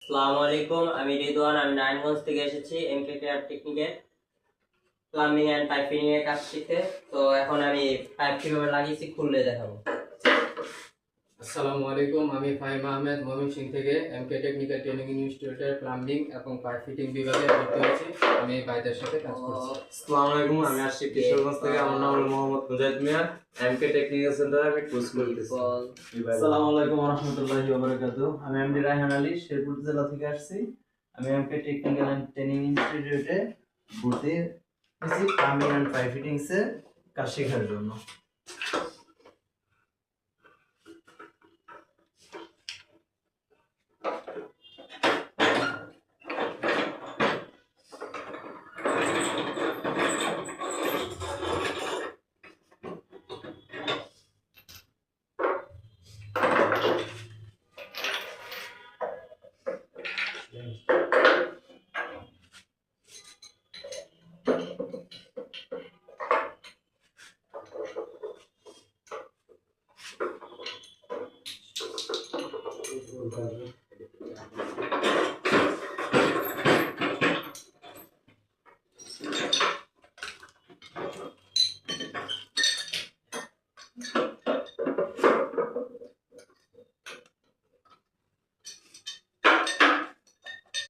আসসালামু আলাইকুম, আমি রিদওয়ান। আমি নারায়ণগঞ্জ থেকে এসেছি এমকে কেয়ার টেকনিকে প্লাম্বিং অ্যান্ড পাইপ ফিটিং এর কাজ শিখতে। তো এখন আমি পাইপ কিভাবে লাগিয়েছি খুলে দেখাবো। আসসালামু আলাইকুম, আমি ফাহিম আহমেদ ময়মনসিংহ থেকে এমকে টেকনিক্যাল ট্রেনিং ইনস্টিটিউটের প্লাম্বিং এবং পাইপ ফিটিং বিভাগে ভর্তি হয়েছি। আমি এই ভাইদের সাথে কাজ করছি। আসসালামু আলাইকুম, আমি আসছি কিশোরগঞ্জ থেকে। আমার নাম হলো মোহাম্মদ মুজাহিদ মিয়া। এমকে টেকনিক্যাল সেন্টারে আমি কোর্স করতেছি। আসসালামু আলাইকুম ওয়া রাহমাতুল্লাহি ওয়া বারাকাতুহু। আমি এমডি রায়হান আলী, শেরপুর জেলা থেকে আসছি। আমি এমকে টেকনিক্যাল এন্ড ট্রেনিং ইনস্টিটিউটে ভর্তি হয়েছি প্লাম্বিং এন্ড পাইপ ফিটিংস এর কাজ শেখার জন্য।